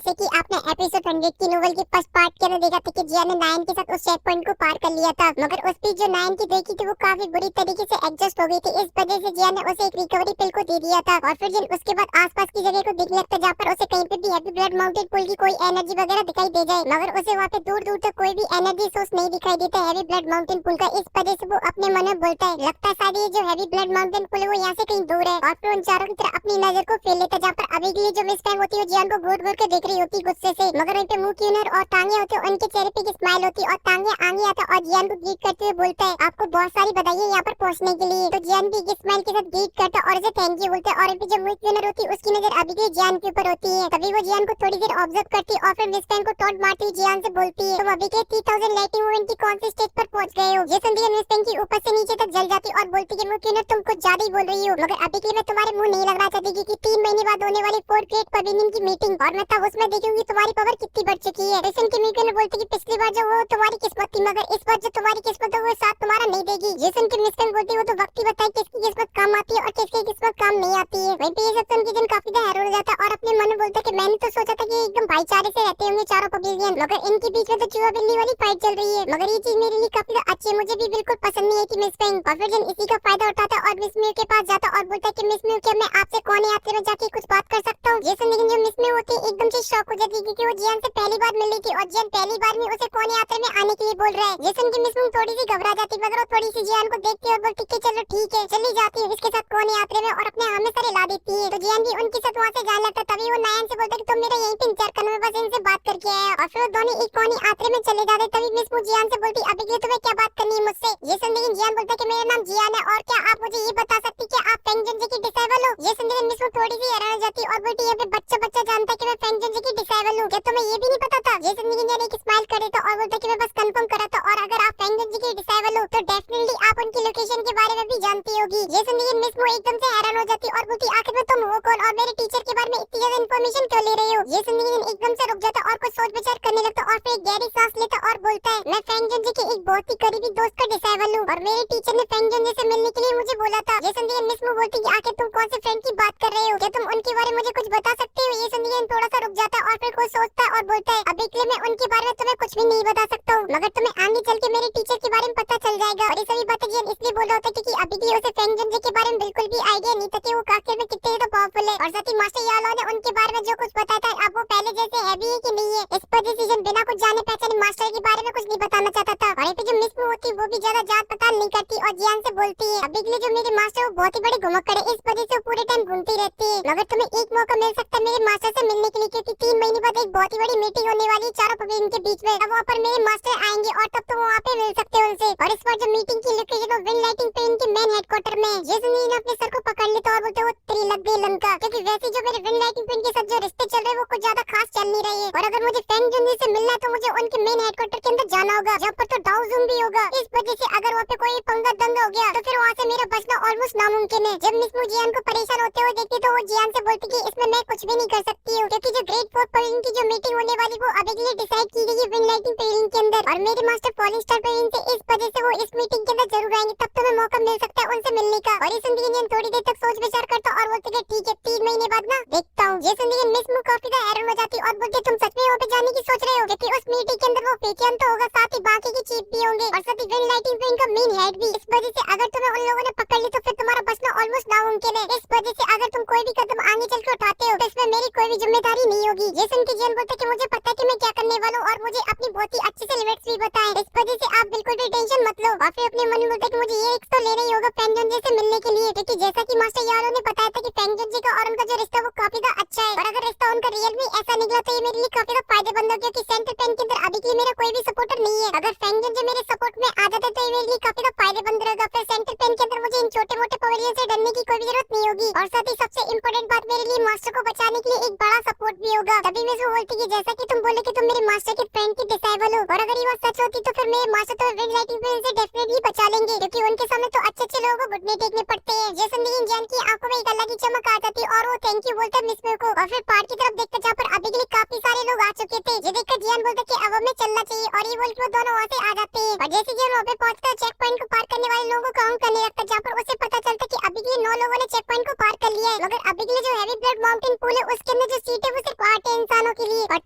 जैसे कि आपने एपिसोड 100 की नोवेल के फर्स्ट पार्ट के अंदर देखा था कि जिया ने 9 के साथ उस चेक पॉइंट को पार कर लिया था, मगर उस बीच जो 9 की देखी थी वो काफी बुरी तरीके से एडजस्ट हो गई थी। इस वजह से जिया ने उसे एक रिकवरी पिल को दे दिया था और फिर जिन उसके बाद आसपास की जगह को देखने लगता जहाँ पर उसे कहीं पे भी हैप्पी ब्लड माउंटेन पुल की कोई एनर्जी वगैरह दिखाई दे जाए, मगर उसे वहाँ पे दूर दूर तक कोई भी एनर्जी सोर्स नहीं दिखाई देता हैवी ब्लड माउंटेन पुल का। इस वजह से वो अपने मन में बोलता है लगता है शायद ये जो हैवी ब्लड माउंटेन पुल है वो यहाँ से कहीं दूर है, और फिर उन चारों की तरफ अपनी नजर को फेर लेता जहाँ पर अभी के लिए जो मिस फैंग होती है जियान को घूर घूर के देख रही होती गुस्से से, मगर वहीं पे मुंह क्यूनर और टांगे होते हैं उनके चेहरे पे की स्माइल होती है और टांगे आगे आता और जियान को ग्रीट करते हुए बोलता है आपको बहुत सारी बधाई यहाँ पर पहुँचने के लिए। तो जियान भी एक स्माइल के साथ ग्रीट करता और उसे थैंक यू बोलता है, और जो मुंह क्यूनर होती है उसकी नजर अभी के जियान के ऊपर होती है। तभी वो जियान को थोड़ी देर ऑब्जर्व करती है और फिर मिस फैंग को टॉन्ट मारती हुई जियान से बोलती है तुम अभी के 3000 लाइटिंग मूवमेंट की कौन सी स्टेज पर पहुंच गए हो। ये सुनकर मिस फैंग की ऊपर से नीचे तक जल जाती और बोलती है मुंह क्यूनर तुम कुछ ज्यादा ही बोल रही हो, मगर अभी के लिए मैं तुम्हारे मुंह नहीं लगना चाहती क्योंकि 3 महीने बाद होने वाली 4th ग्रेड पवेलियन की मीटिंग और मैं तब उसमें देखूंगी तुम्हारी पावर कितनी बढ़ चुकी है। लेकिन की मिस फैंग बोलती है पिछली बार जो वो तुम्हारी किस्मत थी, मगर इस बार जो तुम्हारी किस्मत है वो साथ तुम्हारा नहीं देगी। ये सुन के मिस फैंग बोलती है वो तो वक्त ही बताए किसकी किस्मत काम आती है और किसकी किस्मत काम नहीं आती है। वहीं पे ये सब सुन के जिन काफी ज्यादा हैरान हो जाता है और अपने मन में बोलता है कि मैंने तो सोचा था कि एकदम भाईचारे से रहते होंगे चारों पवेलियन, मगर इनके बीच में तो चूहा बिल्ली वाली फाइट चल रही है। मगर ये चीज मेरे लिए काफी अच्छी है, मुझे भी बिल्कुल पसंद नहीं है कि मिस फैंग। और फिर जिन इसी का फायदा उठाता है और मिस म्यू के पास जाता और बोलता है कि मिस म्यू क्या मैं आपसे कोने यात्रा में जाके कुछ बात कर सकता हूँ। ये सुन के जो मिस म्यू होती है एकदम से शॉक हो जाती है क्योंकि वो जियान से पहली बार मिल रही थी और जियान पहली बार में उसे कोने यात्रा में आने के लिए बोल रहा है। ये सुन के मिस म्यू थोड़ी सी घबरा जाती मगर वो थोड़ी सी जियान को देखती है और बोलती है चलो ठीक है चली जाती है इसके साथ कोने यात्रा में और अपने हाथ में सर हिला देती है। तो जियान भी उनके साथ वहाँ से जाने लगता, तभी वो नायन से बोलता है कि तुम मेरा यहीं पे इंतजार करना, मैं बस इनसे बात करके आया। और फिर वो दोनों एक कोने यात्रा में चले जाते। तभी मिस म्यू जियान से बोलती अभी के लिए तुम्हें क्या बात करनी है मुझसे। ये सुन के जियान बोलता है कि मेरा नाम जियान है और क्या आप मुझे ये बता सकती कि आप फेंग जुनजी की डिसेबल हो। ये सुन के मिस म्यू थोड़ी सी हैरान हो जाती और बोलती है बच्चा बच्चा जानता है कि मैं फेंग जुनजी की डिसेबल हूँ, क्या तुम्हें ये भी नहीं पता था। ये सुन के जियान एक स्माइल कर देता और बोलता है कि मैं बस कंफर्म करा था और अगर आप फेंग जुनजी की डिसेबल हो तो डेफिनेटली आप उनकी लोकेशन के बारे में भी जानती होगी। ये सुन के मिस म्यू एकदम से हैरान हो जाती और बोलती आखिर में तुम हो कौन और मेरे टीचर के बारे में इतनी ज्यादा इंफॉर्मेशन क्यों ले रहे हो। ये सुन के एकदम से रुक जाता और कुछ सोच विचार करने लगता और फिर गहरी सांस लेता और बोलता है मैं फेंग जुनजी के एक बहुत ही करीबी दोस्त का डिसेबल हूँ और मेरे टीचर ने फेंग जुनजी से मिलने के लिए मुझे बोला था। ये सुन के मिस म्यू बोलती है आखिर तुम कौन से फ्रेंड की बात कर रहे हो, क्या तुम उनके बारे में मुझे कुछ बता सकते हो। ये सुन के थोड़ा सा रुक जाता और फिर कुछ सोचता और बोलता है अभी के लिए मैं उनके बारे में तुम्हें कुछ भी नहीं बता सकता हूँ, मगर तुम्हें आगे चल के मेरे टीचर के बारे में पता चल जाएगा। और ये सभी बातें जियान इसलिए बोल रहा होता है क्योंकि अभी के लिए उसे फेंग जुनजी के बारे में बिल्कुल भी आइडिया नहीं था कि वो आखिर में कितने तो पावरफुल है, और साथ ही मास्टर यालो ने उनके बारे में जो कुछ बताया था अब वो पहले जैसे हैवी है कि नहीं है। इस पर डिसीजन बिना कुछ जाने पहचाने मास्टर के बारे में कुछ नहीं बताना चाहता था। और ये जो मिस म्यू होती वो भी ज्यादा जांच पड़ताल नहीं करती और जियान से बोलती है अभी के लिए जो मेरे मास्टर वो बहुत ही बड़े घुमक्कड़ है, इस वजह से वो पूरे टाइम घूमती रहती है, मगर तुम्हें एक मौका मिल सकता है मेरे मास्टर से मिलने के लिए क्योंकि 3 महीने बाद एक बहुत ही बड़ी मीटिंग होने वाली है चारों पवेलियन के बीच में। अब वहाँ पर मेरे मास्टर आएंगे और तब तुम वहाँ पे मिल सकते हो उनसे। और इस बार जो मीटिंग की लोकेशन विंड लाइटिंग पेन के मेन हेडक्वार्टर में। ये सुनिए ने अपने सर को पकड़ लेता और बोलते वो तेरी लग गई लंका, क्योंकि वैसे जो मेरे विंड लाइटिंग पेन के साथ जो रिश्ते चल रहे हैं वो कुछ ज्यादा खास चल नहीं रहे हैं और अगर मुझे फेंग जुनजी से मिलना है तो मुझे उनके मेन हेडक्वार्टर के अंदर जाना होगा जहाँ पर तो डाउ जूम भी होगा। इस वजह से अगर वहाँ पे कोई पंगा दंगा हो गया तो फिर वहाँ से मेरा बचना ऑलमोस्ट नामुमकिन है। जब मिस म्यू जियान को परेशान होते हुए देखती तो वो जियान से बोलती कि इसमें मैं कुछ भी नहीं कर सकती हूँ क्योंकि जो ग्रेड 4 पवेलियन की जो मीटिंग होने वाली वो अभी के लिए डिसाइड की गई है विंड लाइटिंग पवेलियन के अंदर और मेरे मास्टर फॉलिंग स्टार पवेलियन से इस वजह से वो इस मीटिंग के अंदर जरूर आएंगे, तब तुम्हें मौका मिल सकता है उनसे मिलने का। और ये सुन के थोड़ी देर तक सोच विचार करता और बोलते ठीक है 3 महीने बाद ना देखता हूँ। ये सुन के मिस म्यू काफी ज्यादा हैरान हो जाती और बोलते तुम सच में वहाँ पे जाने की सोच रहे हो क्योंकि उस मीटिंग के अंदर वो पेकियन तो होगा साथ ही बाकी के चीफ भी होंगे और साथ ही विंड लाइटिंग पेन का मेन हेड भी। इस वजह से अगर तुम्हें उन लोगों ने पकड़ ली तो फिर तुम्हारा बचना ऑलमोस्ट नामुमकिन है। इस वजह से अगर तुम कोई भी कदम आगे चल के उठाते हो तो इसमें मेरी कोई भी जिम्मेदारी नहीं होगी। ये सुन के जियान बोलता कि मुझे पता है कि मैं क्या करने वाला हूँ और मुझे अपनी बहुत ही अच्छे से लिमिट्स भी बताएं, इस वजह से आप बिल्कुल भी टेंशन मत लो। और फिर अपने मन में बोलता कि मुझे ये रिस्क तो लेना ही होगा फेंग जुनजी से मिलने के लिए क्योंकि जैसा कि मास्टर यारो ने बताया था कि फेंग जुनजी का और उनका जो रिश्ता वो काफी ज्यादा अच्छा है और अगर रिश्ता उनका रियल में ऐसा निकला तो ये मेरे लिए काफी ज्यादा फायदेमंद होगा क्योंकि सेंट्रल पेन के अंदर अभी के लिए मेरा कोई भी सपोर्टर नहीं है। अगर फेंग जुनजी मेरे सपोर्ट में आ जाता तो ये मेरे लिए काफी ज्यादा फायदेमंद रहेगा, फिर सेंट्रल पेन के अंदर मुझे इन छोटे मोटे पवेलियन से डरने की कोई भी जरूरत नहीं होगी और साथ ही सबसे इम्पोर्टेंट बात मेरे लिए मास्टर को बचाने के लिए एक बड़ा सपोर्ट भी होगा। तभी मैं बोलती कि जैसा कि तुम बोले कि तुम मेरे मास्टर के फ्रेंड की डिसेबल हो और अगर ये बात सच होती तो फिर मेरे मास्टर तो विंड लाइटिंग पेन से डेफिनेटली बचा लेंगे क्योंकि उनके सामने तो अच्छे लोगों को घुटने टेकने पड़ते हैं। ये सुन के जियान की आंखों में एक अलग ही चमक आ जाती और वो थैंक यू बोलता मिस म्यू को और फिर पार्क की तरफ देखकर जहाँ पर अभी के लिए काफी सारे लोग आ चुके थे। ये देखकर जियान बोलता कि अब हमें चलना चाहिए और ये बोल के वो दोनों वहाँ से आ जाते हैं और जैसे जियान वहाँ पे पहुंचता चेक पॉइंट को पार करने वाले लोगों को काउंट करने लगता जहाँ पर उसे पता चलता कि अभी के लिए 9 लोगों ने चेक पॉइंट को पार कर लिया है, मगर अभी के लिए जो हैवी ब्लड माउंटेन पूल है उसके अंदर जो सीट है वो सिर्फ 8 है इंसानों के लिए। और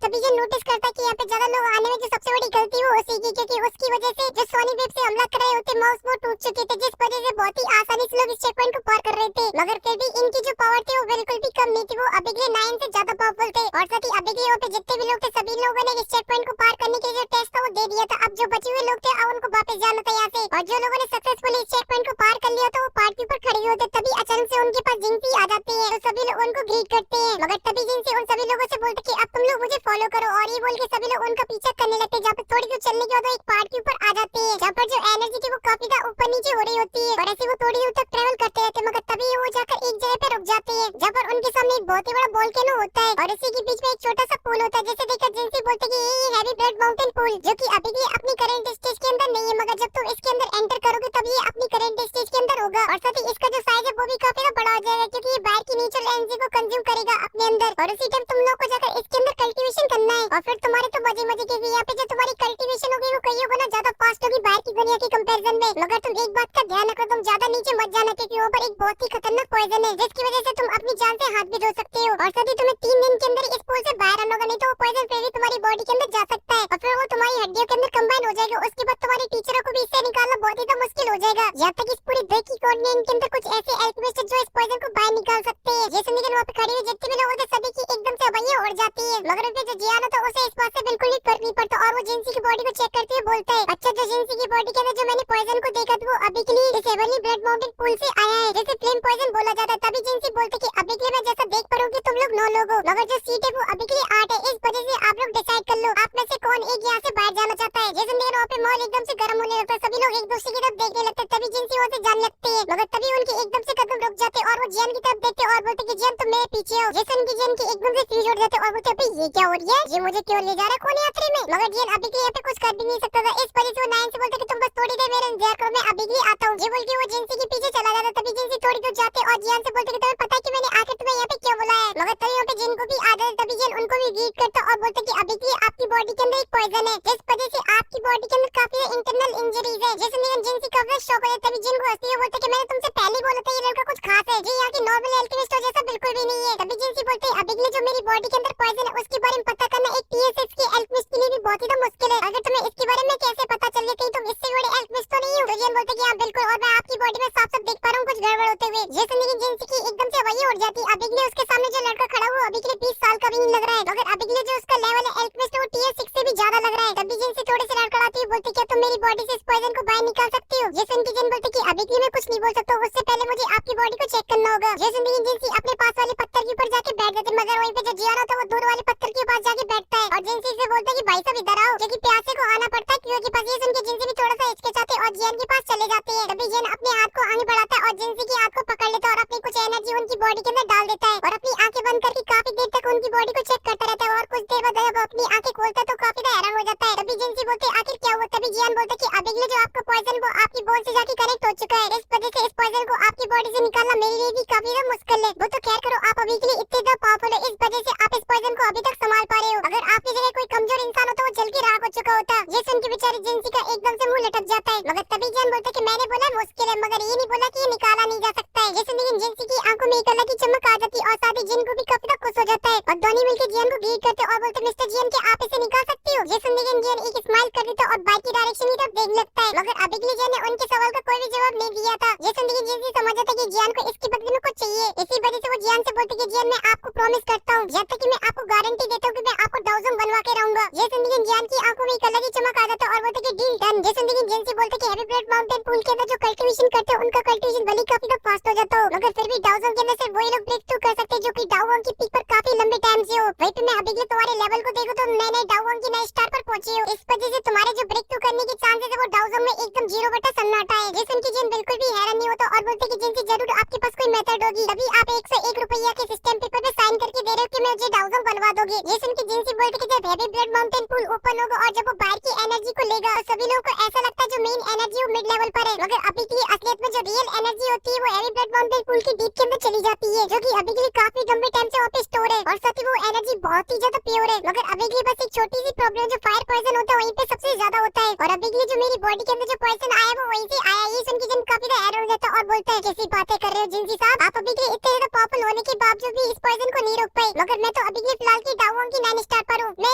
तभी जो नोटिस करता है कि यहाँ पे ज्यादा लोग आने में जो सबसे बड़ी गलती वो उसी की, क्योंकि उसकी वजह से जो सोनी वेब से हमला कर रहे होते माउस वो टूट चुके थे, जिस वजह से बहुत ही आसानी से लोग इस चेक पॉइंट को पार कर रहे थे। मगर फिर भी इनकी जो पावर थी वो बिल्कुल भी कम नहीं थी, वो अभी के लिए 9 से ज्यादा पावरफुल थे। और साथ ही अभी के लिए वहाँ पे जितने भी लोग थे सभी लोगों ने इस चेक पॉइंट को पार करने के लिए जो टेस्ट था वो दे दिया था। अब जो बचे हुए लोग थे अब उनको वापस जाना था यहाँ से। और जो लोगों ने सक्सेसफुली इस चेक पॉइंट को पार कर लिया तो वो पार्क के ऊपर खड़े होते, तभी अचानक से उनके पास जिंसी आ जाती है, तो सभी लोग उनको ग्रीट करते हैं। मगर तभी जिंसी उन सभी लोगों से बोलते कि अब तुम लोग मुझे फॉलो करो, और ये बोल के सभी लोग उनका पीछा करने लगते। जहाँ पर थोड़ी दूर चलने के बाद एक पहाड़ के ऊपर आ जाते हैं, जहाँ पर जो एनर्जी थी वो काफी ज्यादा ऊपर नीचे हो रही होती है, और ऐसे वो थोड़ी दूर तक ट्रेवल करते रहते। मगर तभी वो जाकर एक जगह पे रुक जाते हैं, जहाँ पर उनके सामने एक बहुत ही बड़ा वोल्केनो होता है, और इसी के बीच में एक छोटा सा पूल होता है, जिसे देखकर जिंसी बोलते कि ये हैवी ब्लड माउंटेन पूल, जो कि अभी भी अपनी करंट स्टेज के अंदर नहीं है, मगर जब तुम इसके अंदर एंटर करोगे तब ये अपनी करंट स्टेज के अंदर होगा। और साथ ही इसका जो साइज है वो भी काफी बड़ा हो जाएगा, क्योंकि ये बाहर की नेचुरल एनर्जी को कंज्यूम करेगा अपने अंदर। और उसी टाइम तुम लोग को जाकर इसके अंदर कल्टीवेशन करना है, और फिर तुम्हारे तो मजे मजे के यहाँ पे जो तुम्हारी कल्टीवेशन होगी वो कईयों गुना ज्यादा फास्ट होगी बाहर की दुनिया के कंपैरिजन में। मगर तुम एक बात का ध्यान रखो, तुम ज्यादा नीचे मत जाना, क्योंकि वहाँ पर एक बहुत ही खतरनाक पॉइजन है, जिसकी वजह से तुम अपनी जान से हाथ भी धो सकते हो। और साथ ही तुम्हें 3 दिन के अंदर इस पूल से बाहर आना होगा, नहीं तो वो पॉइजन फिर भी तुम्हारी बॉडी के अंदर जा सकता है, और फिर वो तुम्हारी हड्डियों के अंदर कंबाइन हो जाएगा। उसके बाद तुम्हारे टीचरों को भी इससे निकालना बहुत ही मुश्किल हो जाएगा। यहाँ तक इस पूरी ब्रेक की कोऑर्डिनेट के अंदर कुछ ऐसे एल्केमिस्ट जो इस पॉइजन को बाहर निकाल सकते हैं। जैसे निकल वहाँ पे खड़े हुए जितने भी लोग होते सभी की एकदम से हवाइयाँ उड़ जाती है, मगर उनके जो जियान होता है उसे इस बात से बिल्कुल भी फर्क नहीं पड़ता, और वो जिंसी की बॉडी को चेक करते हुए बोलता है, अच्छा जो जिंसी की बॉडी के अंदर जो मैंने पॉइजन को देखा था वो अभी के लिए इस हेवनली ब्लड माउंटेन पूल से आया है, जैसे फ्लेम पॉइजन बोला जाता है। तभी जिंसी बोलते कि अभी के लिए मैं जैसा देख पा रहा हूँ कि तुम लोग 9 लोग हो, मगर जो सीट है वो अभी के लिए 8 है, इस वजह से आप लोग डिसाइड कर लो आप में से कौन एक यहाँ से बाहर जाना चाहता है। जैसे वहाँ पे माहौल एकदम से गर्म होने लगता है, सभी लोग एक दूसरे की तरफ देखने लगते हैं, तभी जिंसी वहाँ से जाने लगते हैं, मगर तभी उनके एकदम से कदम रुक जाते और वो जियान की तरफ देखते और बोलते कि जियान तुम मेरे पीछे हो। जैसे उनकी जियान की एकदम से फ्रीज उड़ जाते और बोलते अबे ये क्या हो रही है, ये मुझे क्यों ले जा रहा है कौन यात्री में। मगर जियान अभी के लिए पे कुछ कर भी नहीं सकता था, इस वजह से वो नाइन से बोलते कि तुम बस थोड़ी देर मेरा इंतजार करो, मैं अभी के लिए आता हूँ। ये बोल के वो जिंसी के पीछे चला जाता, तभी जिंसी थोड़ी दूर जाते और जियान से बोलते कि तुम्हें पता है कि मैंने आकर तुम्हें यहाँ पे क्यों बुलाया है। मगर तभी यहाँ पे जिन को भी आदत, तभी जिन उनको भी ग्रीट करता और बोलते कि अभी के लिए आपकी बॉडी के अंदर एक पॉइजन है, जिस वजह से आपकी बॉडी के अंदर काफी इंटरनल इंजरीज है। जैसे जिंसी का शौक है, तभी जिन को हंसते हुए बोलते कि मैंने तुमसे पहले बोला था ये लड़का कुछ खास है, जी यहाँ की नॉर्मल एल्केमिस्ट जैसा बिल्कुल भी नहीं है। तभी जिंसी बोलते हैं अभी के लिए जो मेरी बॉडी के अंदर पॉइजन है उसके बारे में पता करना एक टीएसएस के एल्केमिस्ट के लिए भी बहुत ही मुश्किल है, अगर तुम्हें इसके बारे में कैसे पता चल गया कहीं तुम इससे बड़े एल्केमिस्ट तो नहीं हो। तो जिन बोलते कि हाँ बिल्कुल, और मैं आपकी बॉडी में साफ साफ देख पा रहा हूँ कुछ गड़बड़ होते हुए। ये सुनने की जिंसी की एकदम से हवाइयाँ उड़ जाती। अभी के लिए उसके सामने जो लड़का खड़ा हुआ अभी के लिए 20 साल का भी नहीं लग रहा है, मगर अभी के लिए जो उसका लेवल है एल्केमिस्ट वो टीएस6 से भी ज्यादा लग रहा है। तभी जिंसी थोड़े से लड़खड़ाती हुई बोलती क्या तुम मेरी बॉडी से इस पॉइजन को बाहर निकाल सकती हो। ये सुन के जिन बोलते कि अभी के लिए मैं कुछ नहीं बोल सकता, उससे पहले मुझे आपकी बॉडी को चेक करना होगा। ये सुन के जिंसी अपने पास वाले पत्थर के ऊपर जाके बैठ जाते, मगर वहीं पे जो जियान होता है वो दूर वाले पत्थर के पास जाके बैठता है और जिंसी से बोलता है कि भाई साहब इधर आओ, क्योंकि प्यासे को आना पड़ता है क्योंकि पास। ये सुन के जिंसी भी थोड़ा सा हिचकिचाते और जियान के पास चले जाते हैं। तभी जियान अपने हाथ को आगे बढ़ाता है और जिंसी की हाथ को पकड़ लेता है और अपनी कुछ एनर्जी उनकी बॉडी के अंदर डाल देता है और अपनी आंखें बंद करके काफी देर तक उनकी बॉडी को चेक करता रहता है। और कुछ देर बाद जब अपनी आंखें खोलता है तो काफी हैरान हो जाता है। तभी जिंसी बोलते आखिर क्या हुआ। तभी जियान बोलता कि अभी के लिए जो आपका पॉइजन वो आपकी बोन से जाके कनेक्ट हो चुका है, इस वजह से इस पॉइजन को आपकी बॉडी से निकालना मेरे लिए भी काफी मुश्किल है। वो तो खैर करो, आप अभी के लिए इतने ज्यादा पावरफुल है, इस वजह से आप इस पॉइजन को अभी तक संभाल पा रहे हो। अगर आपकी जगह कोई कमजोर इंसान हो तो वो जल के राख हो चुका होता। ये सुन के बेचारी जिंसी का एकदम से मुंह लटक जाता है। मगर तभी जियान बोलता कि मैंने बोला मुश्किल है, मगर ये नहीं बोला कि ये निकाला नहीं जा सकता है। ये सुन के जिंसी की आंखों में एक अलग ही चमक आ जाती और साथ ही जिन को भी काफी खुश हो जाता है और दोनों मिलकर जियान को ग्रीट करते और बोलते मिस्टर जियान क्या आप इसे निकाल सकते हो। ये सुन के जियान एक स्माइल कर देता और बाइक की डायरेक्शन की तरफ देखने लगता है, मगर अभी के लिए जियान ने उनके सवाल का कोई भी जवाब नहीं दिया था। ये सुन के जिंसी समझ जाता कि जियान को इसके बदले में कुछ चाहिए, इसी वजह से वो जियान से बोलते कि जियान मैं आपको प्रॉमिस करता हूँ, जब तक कि मैं आपको गारंटी देता हूँ कि मैं आपको डाउजन बनवा के रहूंगा। ये सुन के जियान की आंखों में एक अलग ही चमक आ जाता और बोलते कि डील डन। ये सुन के जिंसी बोलते कि हैवी ब्लड माउंटेन पूल के अंदर जो कल्टीवेशन करते हैं उनका कल्टीवेशन भले काफी फास्ट हो जाता हो, मगर फिर भी डाउजन के अंदर से वही लोग ब्रेक थ्रू कर सकते हैं जो कि डाउन की पीक पर काफी लंबे टाइम से हो। वहीं पे मैं अभी के तुम्हारे लेवल को देखो तो नए डाउन की नए स्टार पर पहुंचे हो, इस वजह से तुम्हारे जो ब्रेक थ्रू करने के चांसेस है वो डाउजन में एकदम 0 सन्नाटा है। ये सुन के जिन बिल्कुल भी हैरान नहीं होता और बोलते कि जिनसे जरूर आपके पास कोई मेथड होगी, तभी आप 101 रुपया के सिस्टम पेपर पे साइन करके दे रहे हो कि मुझे डाउजन बनवा दोगे। ये सुन के जिनसी बोलते कि जब heavy blood mountain pool open होगा और जब वो बाहर की एनर्जी को लेगा तो सभी लोगों को ऐसा लगता है जो मेन एनर्जी वो मिड लेवल पर है, मगर अभी के लिए असलियत में जो रियल एनर्जी होती है वो हैवी ब्लड माउंटेन पूल के डीप के अंदर चली जाती है, जो कि अभी के लिए काफी लंबे टाइम से वहाँ पे स्टोर है और साथ ही वो एनर्जी बहुत ही ज्यादा प्योर है। मगर अभी के लिए बस एक छोटी सी प्रॉब्लम जो फायर पॉइजन होता है वहीं पे सबसे ज्यादा होता है, और अभी के लिए जो मेरी बॉडी के अंदर जो पॉइजन आया वो वहीं से आया। ये सुन के जिन काफी ज्यादा एरर हो जाता है और बोलता है कैसी बातें कर रहे हो जिनसी साहब, आप अभी के लिए इतने ज्यादा पावरफुल होने के बावजूद भी इस पॉइजन को नहीं रोक पाए, मगर मैं तो अभी के लिए फिलहाल की डाउन की 9 स्टार पर हूँ, मैं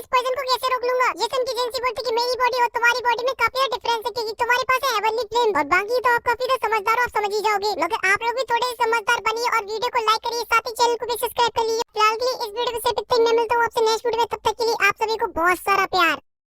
इस पॉइजन को कैसे रोक लूंगा। ये सुन के जिनसी बोलते कि मेरी बॉडी और तुम्हारी बॉडी में काफी डिफरेंस है, क्योंकि तुम्हारे पास है हेवनली फ्लेम और बाकी तो आप काफी ज्यादा समझदार हो, आप समझ ही जाओगे, मगर आप लोग भी थोड़े समझदार बनिए और वीडियो को लाइक करिए, साथ ही चैनल को भी सब्सक्राइब कर लीजिए। फिलहाल के लिए इस वीडियो में सिर्फ इतना ही, मैं मिलता हूँ आपसे नेक्स्ट वीडियो में, तब तक के लिए आप सभी को बहुत सारा